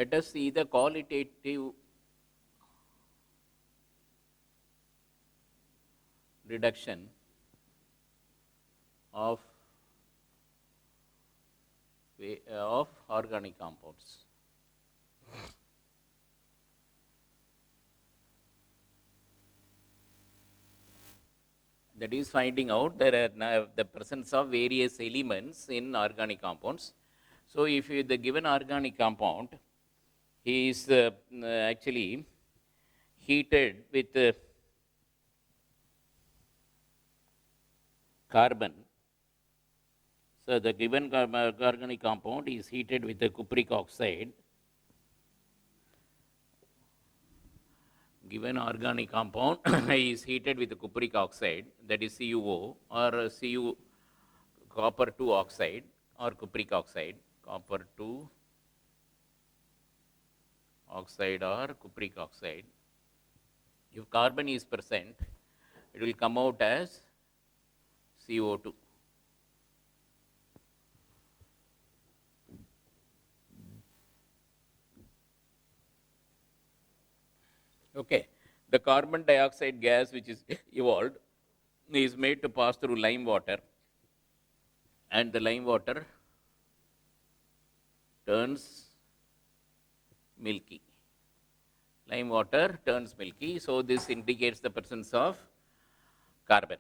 let us see the qualitative reduction of organic compounds. That is finding out there are the presence of various elements in organic compounds. So, if the given organic compound is actually heated with carbon, so the given organic compound is heated with the cupric oxide. Given organic compound is heated with cupric oxide, that is CuO, or Cu copper 2 oxide or cupric oxide, copper 2 oxide or cupric oxide. If carbon is present, it will come out as CO2. Okay. The carbon dioxide gas which is evolved is made to pass through lime water, and the lime water turns milky. Lime water turns milky, so this indicates the presence of carbon.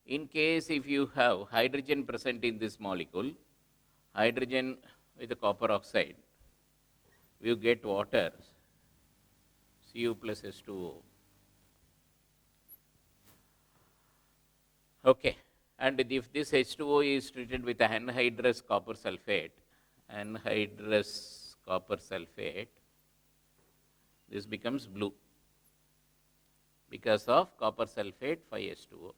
In case if you have hydrogen present in this molecule, hydrogen with the copper oxide, you get water, Cu plus H2O. Okay, and if this H2O is treated with anhydrous copper sulfate, this becomes blue because of copper sulfate 5H2O.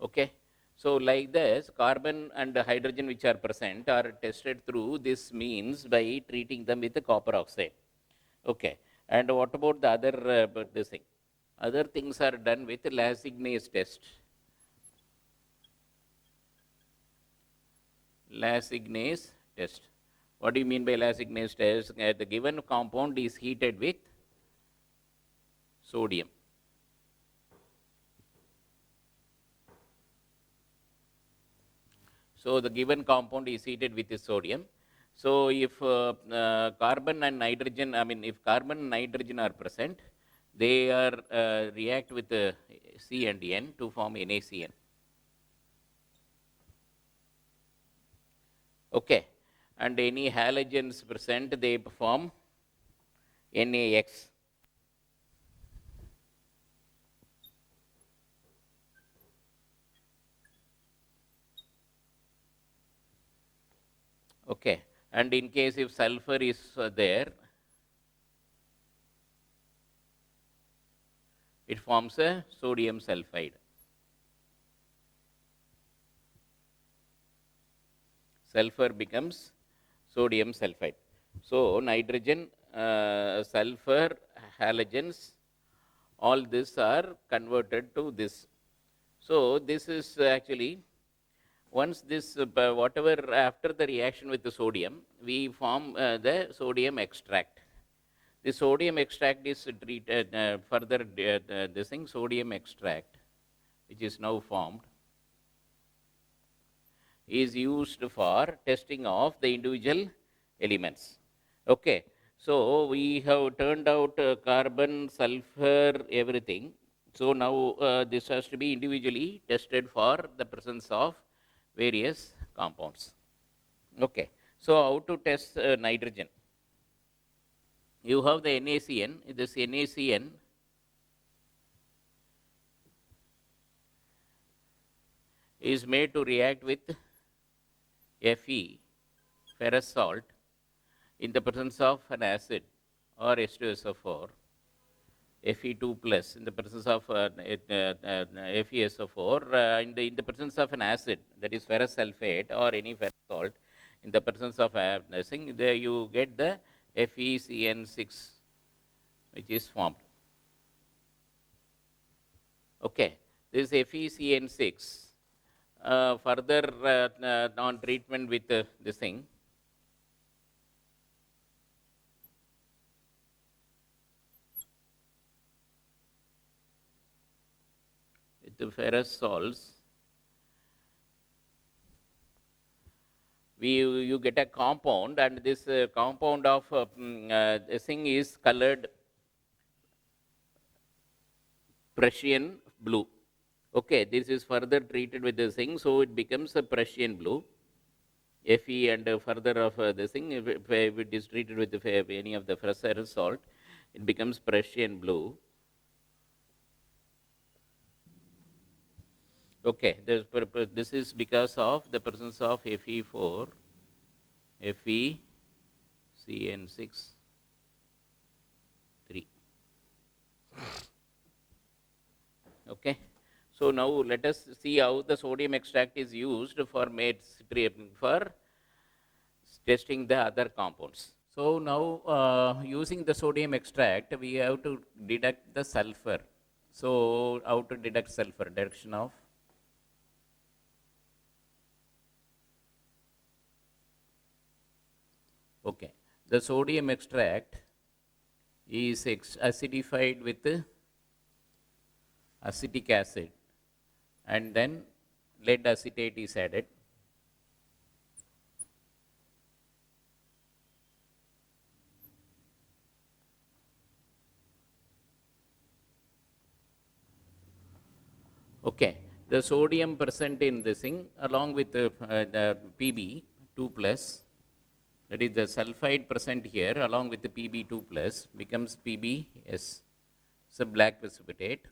Okay. So, like this, carbon and hydrogen which are present are tested through this means by treating them with the copper oxide. Okay. And what about the other this thing? Other things are done with Lasignase test. Lasignase test. What do you mean by Lasignase test? The given compound is heated with sodium. So, the given compound is heated with the sodium. So, if carbon and nitrogen, if carbon and nitrogen are present, they are react with C and N to form NaCN. Okay. And any halogens present, they form NaX. Okay. And in case if sulfur is there, it forms a sodium sulfide. Sulfur becomes sodium sulfide. So, nitrogen, sulfur, halogens, all this are converted to this. So, this is actually once this whatever after the reaction with the sodium, we form the sodium extract. The sodium extract is treated further this thing sodium extract, which is now formed, is used for testing of the individual elements. Okay. So, we have turned out carbon, sulfur, everything. So, now this has to be individually tested for the presence of various compounds. Okay. So, how to test nitrogen? You have the NaCN, this NaCN is made to react with Fe, ferrous salt, in the presence of an acid or H2SO4, Fe2 plus in the presence of FeSO4, in the presence of an acid, that is ferrous sulfate or any ferrous salt, in the presence of nothing, there you get the FeCN6, which is formed. Okay, this FeCN6 further on treatment with this thing, the ferrous salts, you get a compound, and this compound of this thing is colored Prussian blue. Okay, this is further treated with this thing, so it becomes a Prussian blue. Fe and further of this thing, if it is treated with any of the ferrous salt, it becomes Prussian blue. Okay, this is because of the presence of Fe4, FeCN6, 3. Okay. So now let us see how the sodium extract is used for testing the other compounds. So now using the sodium extract, we have to deduct the sulfur. So how to deduct sulfur? Deduction of okay. The sodium extract is acidified with acetic acid, and then lead acetate is added. Okay, the sodium present in this thing along with the Pb 2 plus, that is the sulfide present here along with the Pb 2 plus becomes Pbs. It's a black precipitate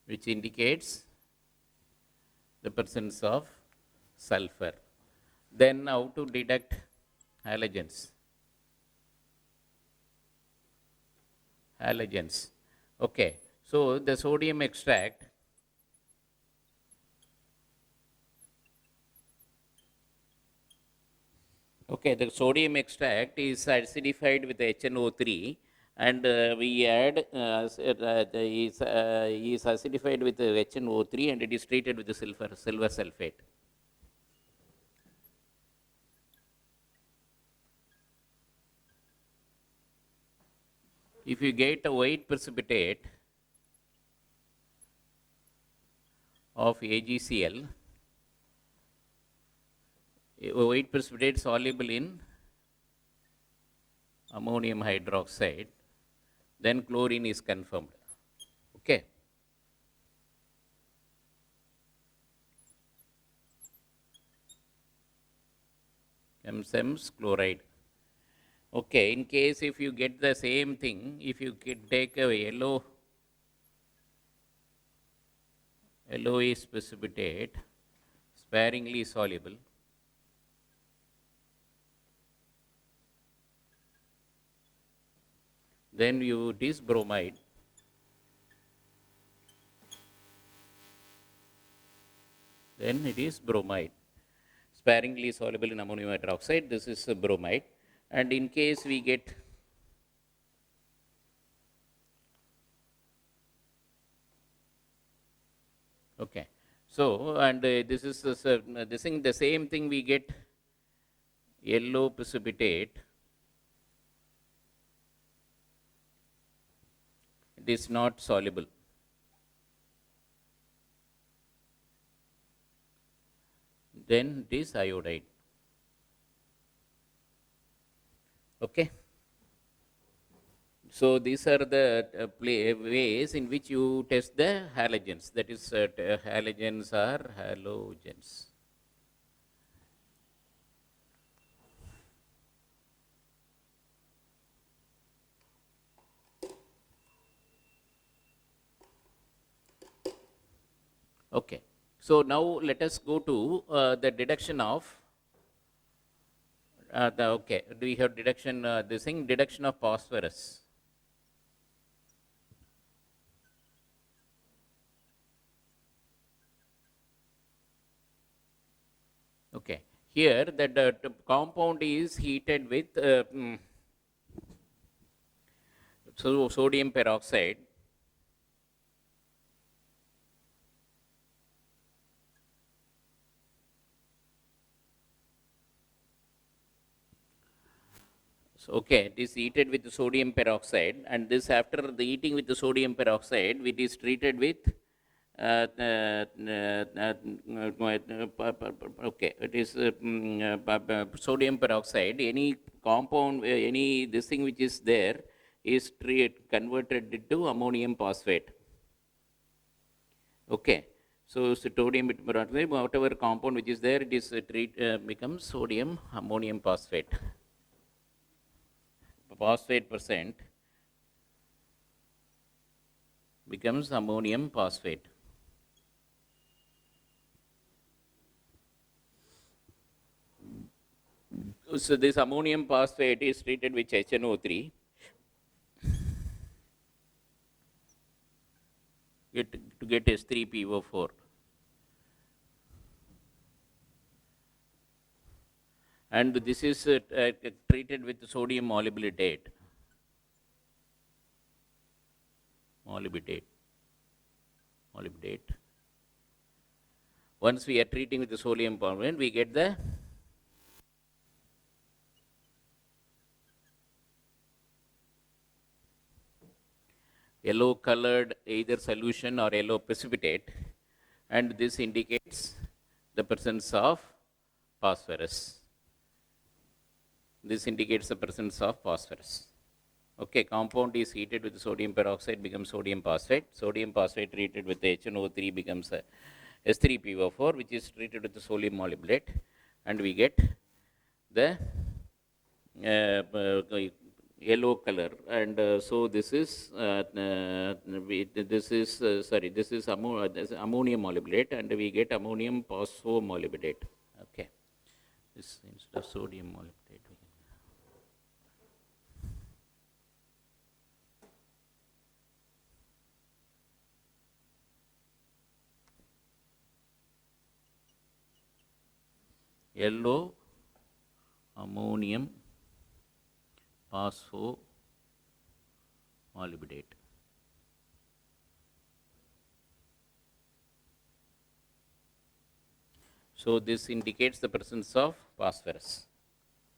which indicates the presence of sulfur. Then how to deduct halogens? Halogens. Okay, so the sodium extract okay, the sodium extract is acidified with HNO3, and we add is acidified with HNO3, and it is treated with the silver sulfate. If you get a white precipitate of AgCl, white precipitate soluble in ammonium hydroxide, then chlorine is confirmed. Okay. MSEMS chloride. Okay, in case if you get the same thing, if you take a yellowish precipitate, sparingly soluble, then it is bromide. Then it is bromide. Sparingly soluble in ammonium hydroxide, this is bromide. And in case we get okay, so and this is this thing, the same thing we get yellow precipitate. It is not soluble. Then it is iodide. Okay. So these are the ways in which you test the halogens. That is, halogens are halogens. Okay. So now let us go to the deduction of we have deduction this thing, deduction of phosphorus. Okay, here the compound is heated with sodium peroxide. So, okay, it is heated with sodium peroxide, and this after the heating with the sodium peroxide, it is treated with okay, it is sodium peroxide. Any compound, any this thing which is there is converted into ammonium phosphate. Okay, so sodium peroxide, whatever compound which is there, it is becomes sodium ammonium phosphate. Phosphate percent becomes ammonium phosphate. So this ammonium phosphate is treated with HNO3 to get S3PO4. And this is treated with sodium molybdenate. Molybdenate. Once we are treating with the sodium molybdenate, we get the yellow colored either solution or yellow precipitate, and this indicates the presence of phosphorus. This indicates the presence of phosphorus. Okay, compound is heated with sodium peroxide, becomes sodium phosphate. Sodium phosphate treated with HNO3 becomes S3PO4, which is treated with the sodium molybdenate, and we get the yellow color. And so this is this is ammonium molybdenate, and we get ammonium phosphomolybdenate. Okay, this instead of sodium molybdenate. Yellow ammonium phosphomolybdenate. So this indicates the presence of phosphorus.